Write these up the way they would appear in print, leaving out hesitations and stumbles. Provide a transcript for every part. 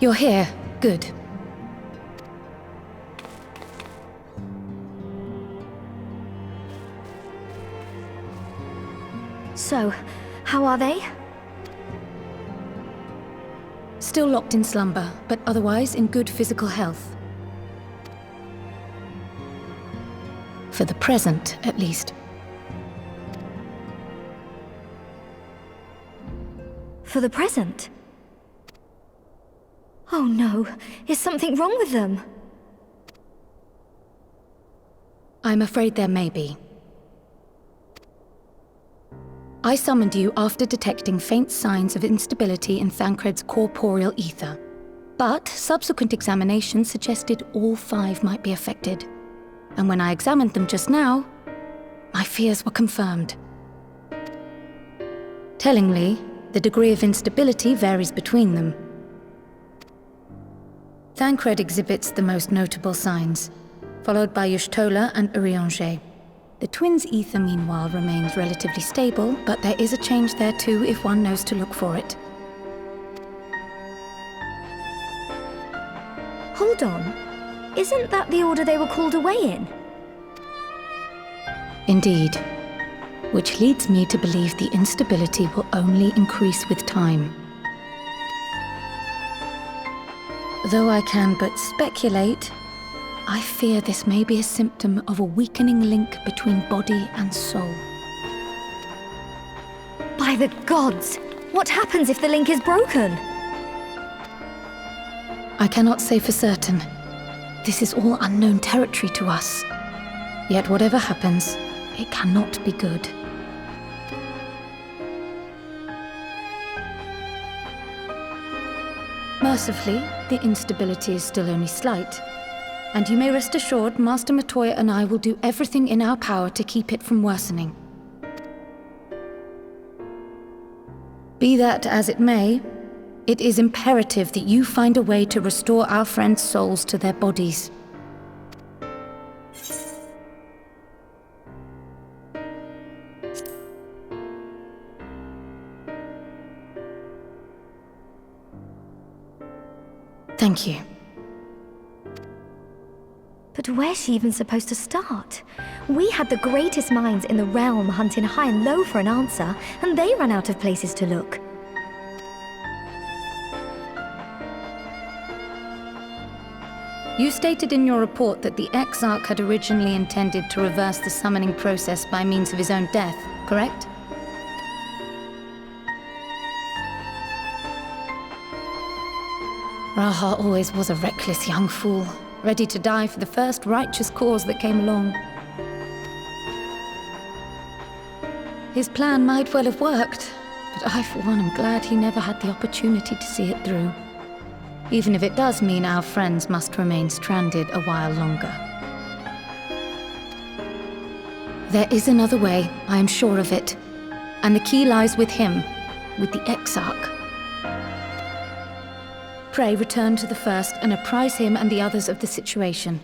You're here. Good. So, how are they? Still locked in slumber, but otherwise in good physical health. For the present, at least. For the present? Oh no, is something wrong with them? I'm afraid there may be. I summoned you after detecting faint signs of instability in Thancred's corporeal ether. But subsequent examination suggested all 5 might be affected. And when I examined them just now, my fears were confirmed. Tellingly, the degree of instability varies between them. Thancred exhibits the most notable signs, followed by Y'shtola and Urianger. The twins' ether, meanwhile, remains relatively stable, but there is a change there too if one knows to look for it. Hold on. Isn't that the order they were called away in? Indeed. Which leads me to believe the instability will only increase with time. Though I can but speculate, I fear this may be a symptom of a weakening link between body and soul. By the gods! What happens if the link is broken? I cannot say for certain. This is all unknown territory to us. Yet whatever happens, it cannot be good. Mercifully, the instability is still only slight. And you may rest assured Master Matoya and I will do everything in our power to keep it from worsening. Be that as it may, it is imperative that you find a way to restore our friends' souls to their bodies. Thank you. But where's she even supposed to start? We had the greatest minds in the realm hunting high and low for an answer, and they ran out of places to look. You stated in your report that the Exarch had originally intended to reverse the summoning process by means of his own death, correct? Raha always was a reckless young fool, ready to die for the first righteous cause that came along. His plan might well have worked, but I for one am glad he never had the opportunity to see it through. Even if it does mean our friends must remain stranded a while longer. There is another way, I am sure of it. And the key lies with him, with the Exarch. Pray return to the first and apprise him and the others of the situation.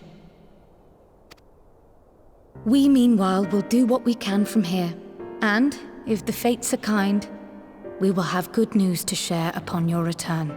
We, meanwhile, will do what we can from here. And, if the fates are kind, we will have good news to share upon your return.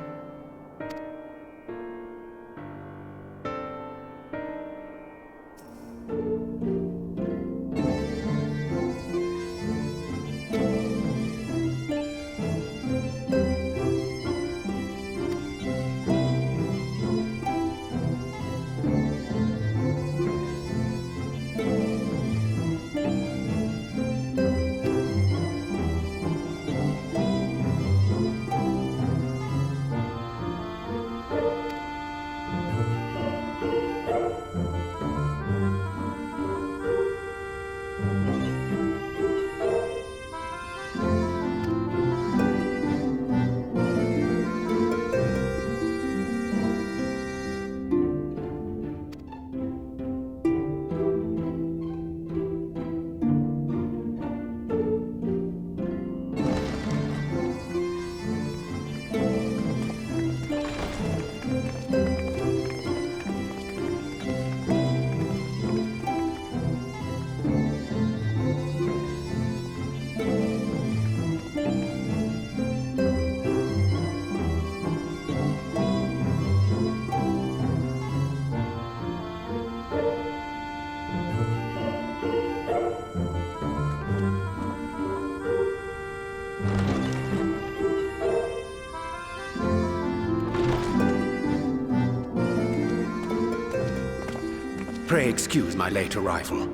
Pray excuse my late arrival.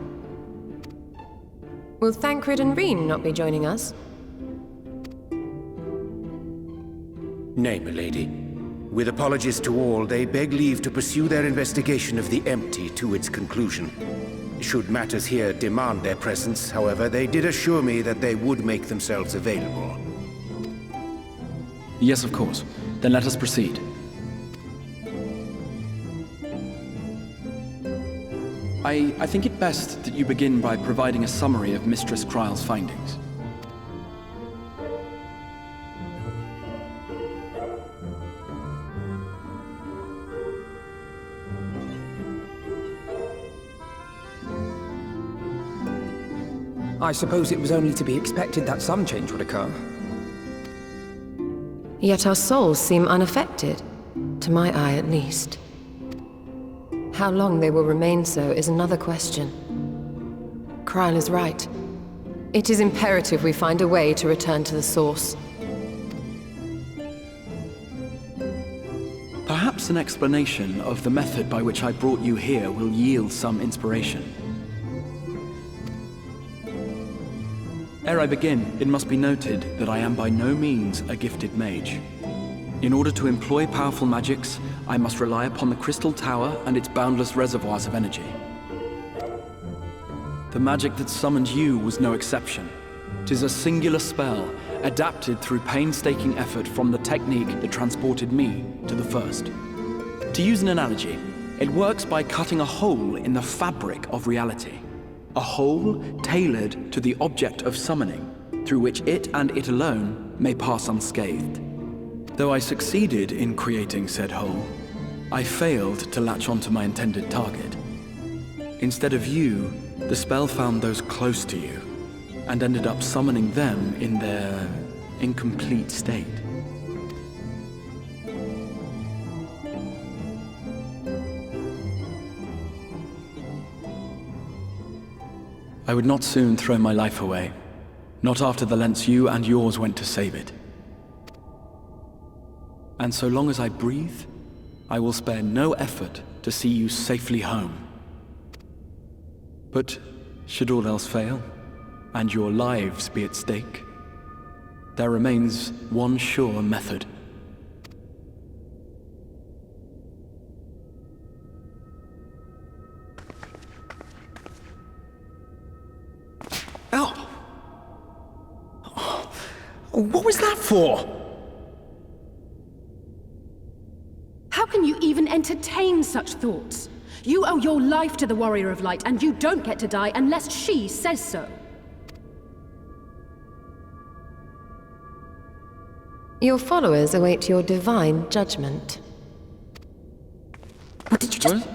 Will Thancred and Reen not be joining us? Nay, milady. With apologies to all, they beg leave to pursue their investigation of the empty to its conclusion. Should matters here demand their presence, however, they did assure me that they would make themselves available. Yes, of course. Then let us proceed. I think it best that you begin by providing a summary of Mistress Kryle's findings. I suppose it was only to be expected that some change would occur. Yet our souls seem unaffected, to my eye at least. How long they will remain so is another question. Kryle is right. It is imperative we find a way to return to the source. Perhaps an explanation of the method by which I brought you here will yield some inspiration. Ere I begin, it must be noted that I am by no means a gifted mage. In order to employ powerful magics, I must rely upon the Crystal Tower and its boundless reservoirs of energy. The magic that summoned you was no exception. 'Tis a singular spell, adapted through painstaking effort from the technique that transported me to the first. To use an analogy, it works by cutting a hole in the fabric of reality. A hole tailored to the object of summoning, through which it and it alone may pass unscathed. Though I succeeded in creating said hole, I failed to latch onto my intended target. Instead of you, the spell found those close to you, and ended up summoning them in their incomplete state. I would not soon throw my life away, not after the lengths you and yours went to save it. And so long as I breathe, I will spare no effort to see you safely home. But should all else fail, and your lives be at stake, there remains one sure method. Oh! What was that for? How can you even entertain such thoughts? You owe your life to the Warrior of Light, and you don't get to die unless she says so. Your followers await your divine judgment. What did you just...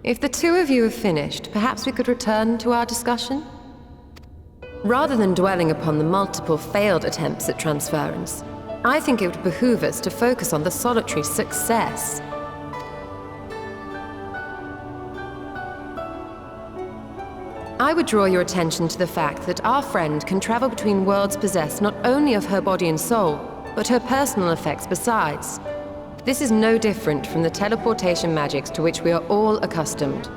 If the two of you have finished, perhaps we could return to our discussion? Rather than dwelling upon the multiple failed attempts at transference, I think it would behoove us to focus on the solitary success. I would draw your attention to the fact that our friend can travel between worlds possessed not only of her body and soul, but her personal effects besides. This is no different from the teleportation magics to which we are all accustomed.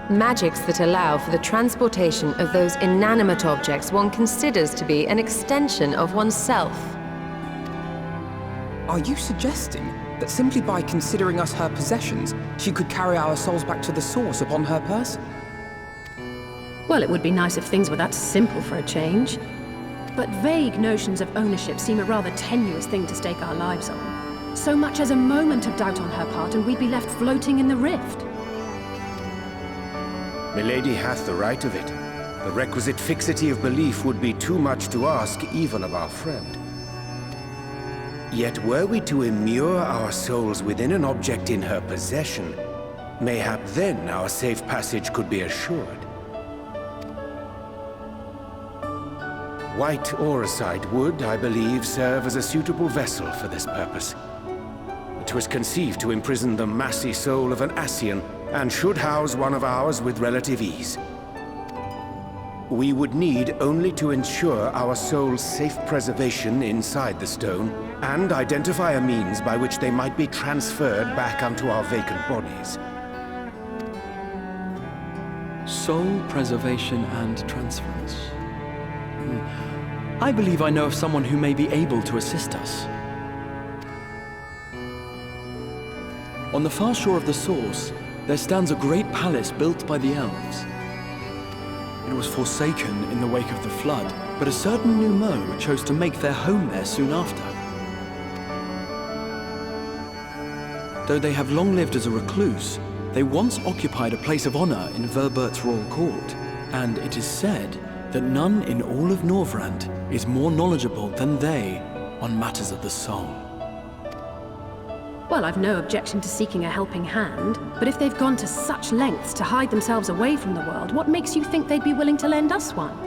Magics that allow for the transportation of those inanimate objects one considers to be an extension of oneself. Are you suggesting that simply by considering us her possessions, she could carry our souls back to the source upon her person? Well, it would be nice if things were that simple for a change. But vague notions of ownership seem a rather tenuous thing to stake our lives on. So much as a moment of doubt on her part, and we'd be left floating in the rift. Milady hath the right of it. The requisite fixity of belief would be too much to ask even of our friend. Yet were we to immure our souls within an object in her possession, mayhap then our safe passage could be assured. White Auracite would, I believe, serve as a suitable vessel for this purpose. It was conceived to imprison the massy soul of an Ascian, and should house one of ours with relative ease. We would need only to ensure our soul's safe preservation inside the stone, and identify a means by which they might be transferred back onto our vacant bodies. Soul preservation and transference. I believe I know of someone who may be able to assist us. On the far shore of the source, there stands a great palace built by the elves. It was forsaken in the wake of the flood, but a certain Nu Mou chose to make their home there soon after. Though they have long lived as a recluse, they once occupied a place of honor in Verbert's royal court, and it is said that none in all of Norvrand is more knowledgeable than they on matters of the soul. Well, I've no objection to seeking a helping hand, but if they've gone to such lengths to hide themselves away from the world, what makes you think they'd be willing to lend us one?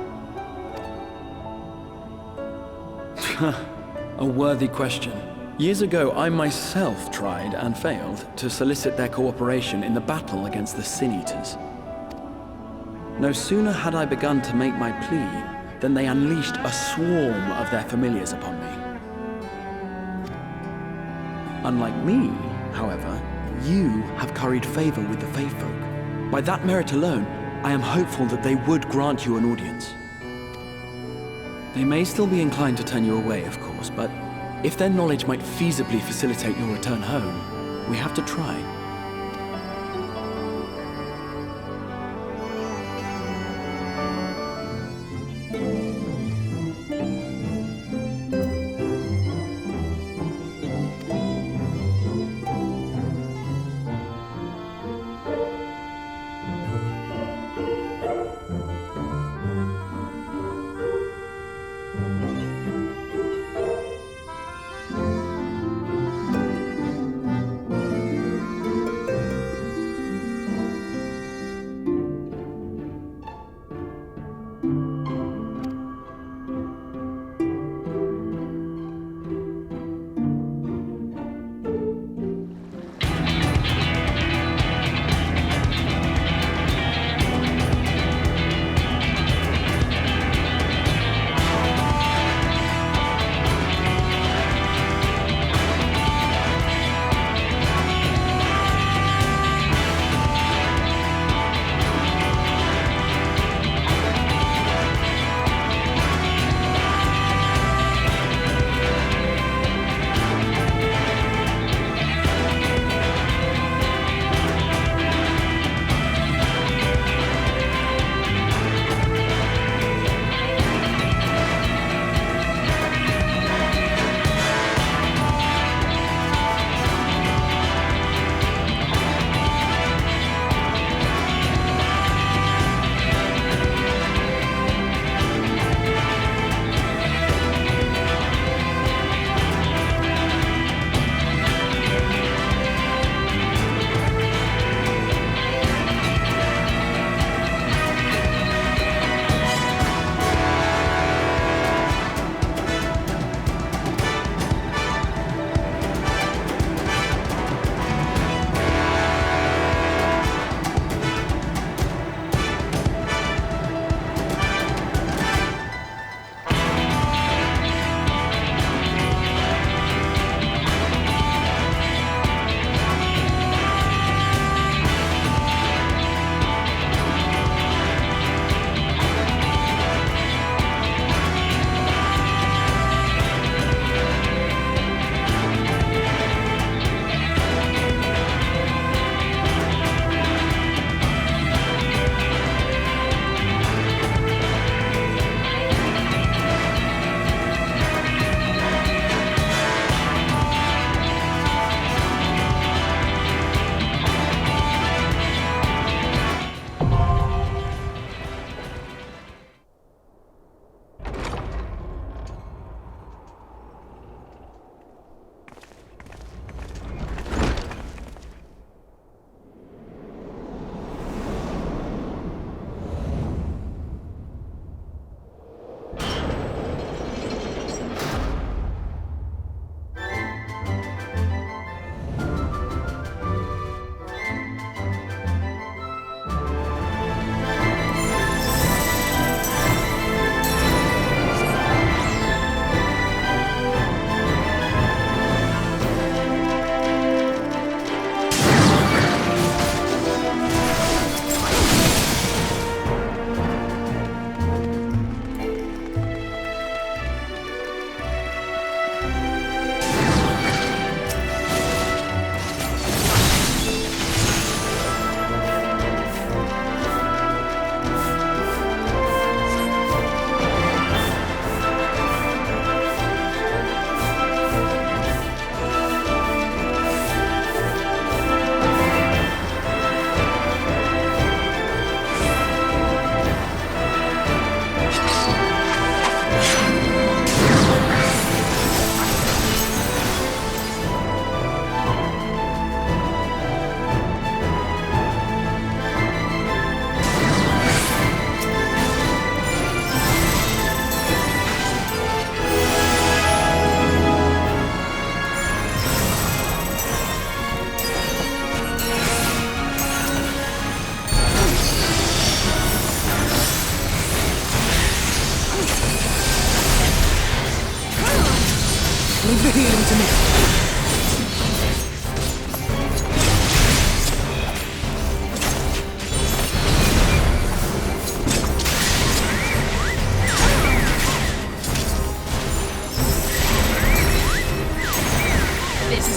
A worthy question. Years ago, I myself tried and failed to solicit their cooperation in the battle against the Sin Eaters. No sooner had I begun to make my plea than they unleashed a swarm of their familiars upon me. Unlike me, however, you have curried favor with the Fae folk. By that merit alone, I am hopeful that they would grant you an audience. They may still be inclined to turn you away, of course, but if their knowledge might feasibly facilitate your return home, we have to try.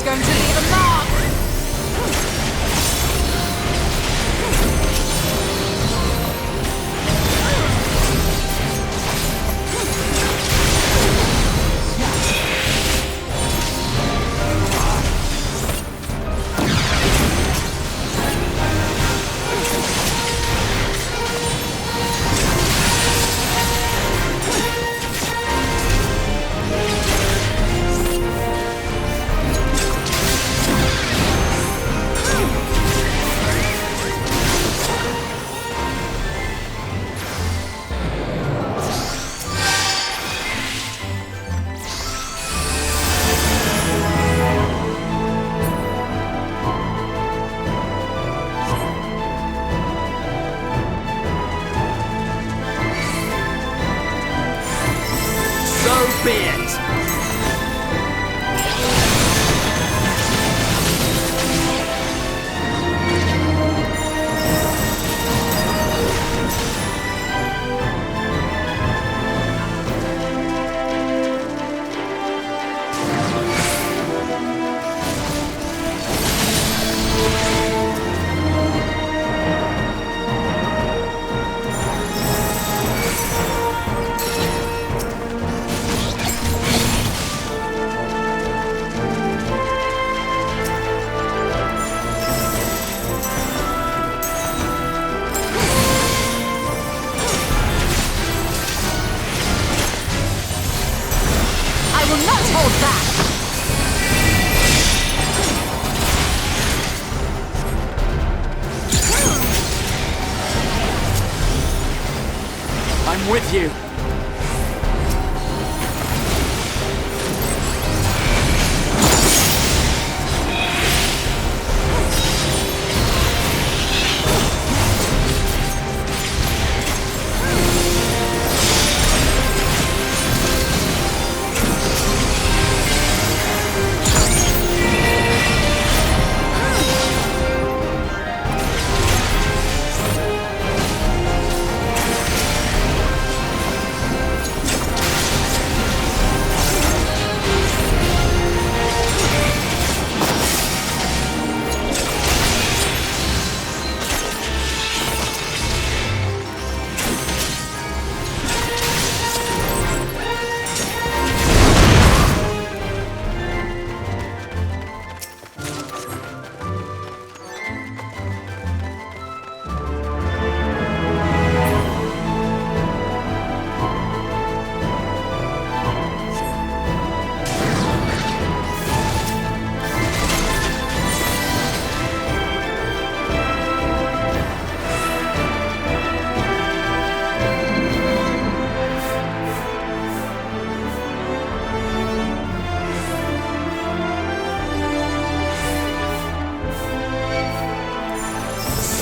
is going to leave a mark! So be it! I will not hold back! I'm with you.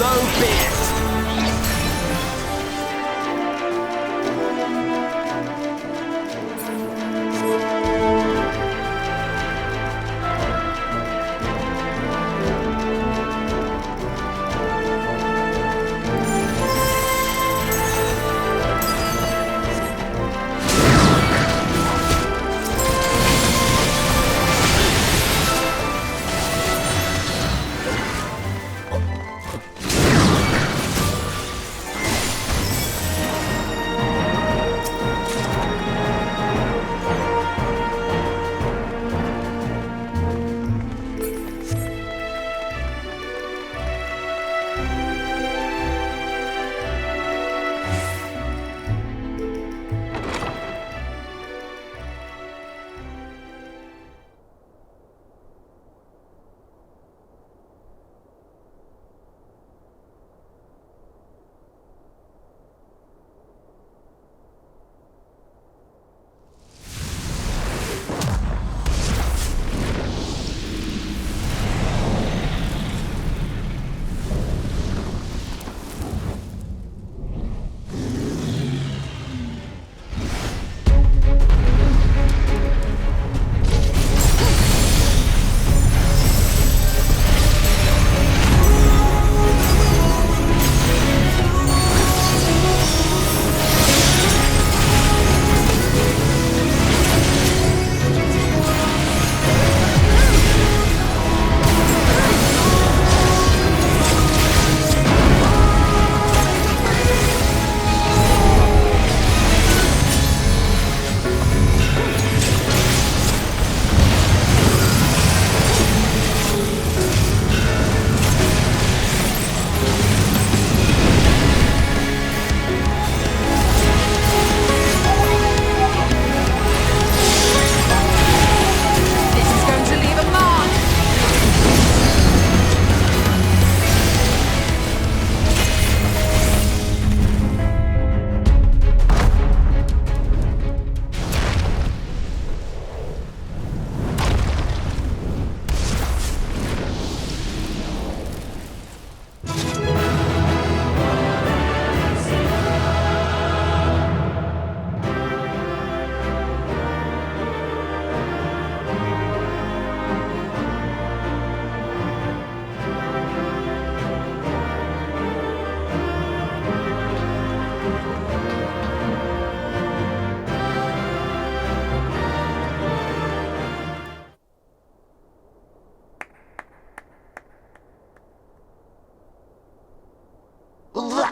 So be it!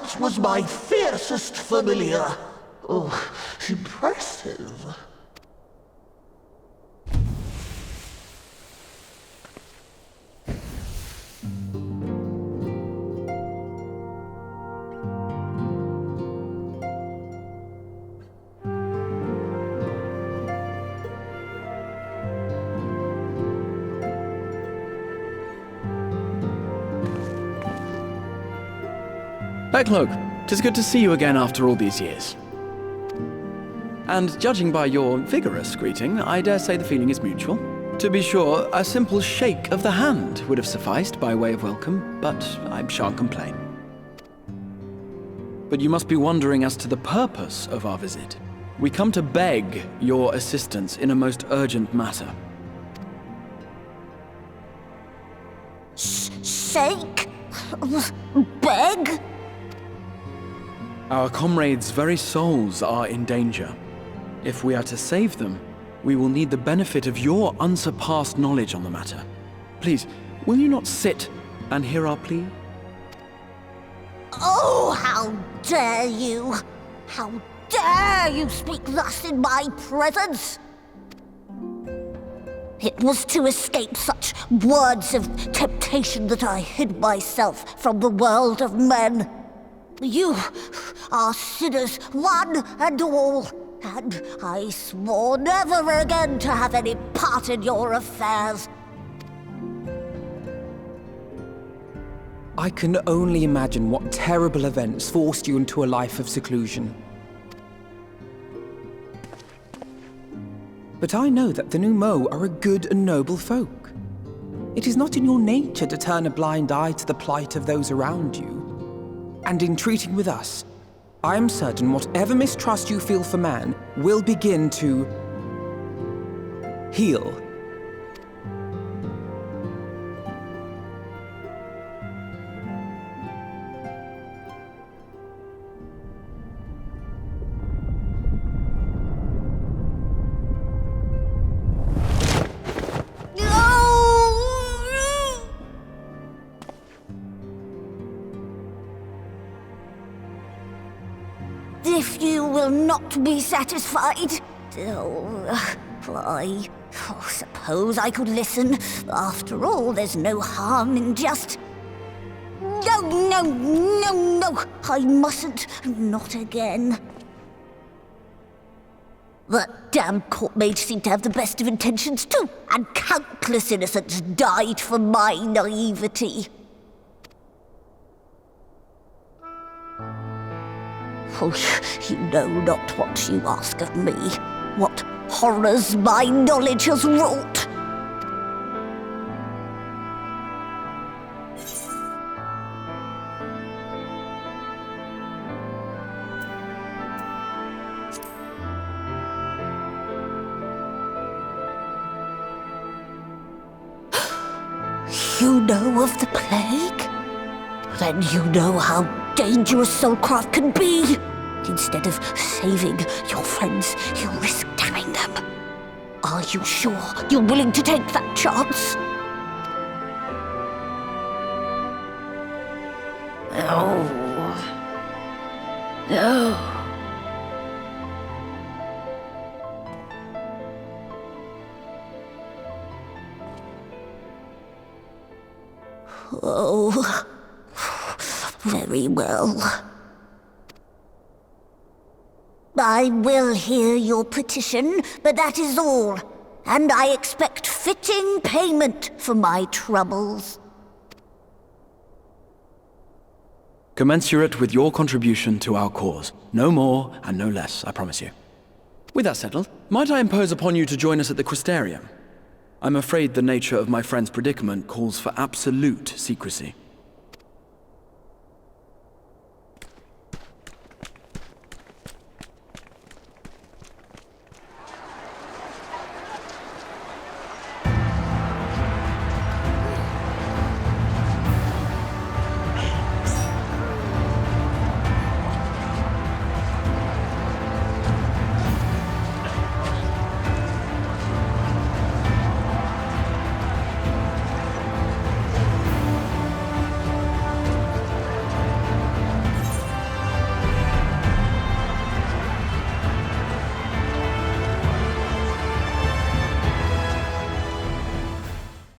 That was my fiercest familiar. Oh, impressive. Beq Lugg, 'tis good to see you again after all these years. And judging by your vigorous greeting, I dare say the feeling is mutual. To be sure, a simple shake of the hand would have sufficed by way of welcome, but I shan't complain. But you must be wondering as to the purpose of our visit. We come to beg your assistance in a most urgent matter. Shake? Beg? Our comrades' very souls are in danger. If we are to save them, we will need the benefit of your unsurpassed knowledge on the matter. Please, will you not sit and hear our plea? Oh, how dare you! How dare you speak thus in my presence! It was to escape such words of temptation that I hid myself from the world of men. You are sinners, one and all, and I swore never again to have any part in your affairs. I can only imagine what terrible events forced you into a life of seclusion. But I know that the Nu Mou are a good and noble folk. It is not in your nature to turn a blind eye to the plight of those around you. And in treating with us, I am certain whatever mistrust you feel for man will begin to heal. If you will not be satisfied, I suppose I could listen. After all, there's no harm in just... No, I mustn't. Not again. That damn court mage seemed to have the best of intentions too, and countless innocents died for my naivety. Oh, you know not what you ask of me. What horrors my knowledge has wrought. You know of the plague? Then you know how dangerous soulcraft can be. Instead of saving your friends, you risk damning them. Are you sure you're willing to take that chance? No. Oh, very well. I will hear your petition, but that is all. And I expect fitting payment for my troubles. Commensurate with your contribution to our cause. No more and no less, I promise you. With that settled, might I impose upon you to join us at the Crystarium? I'm afraid the nature of my friend's predicament calls for absolute secrecy.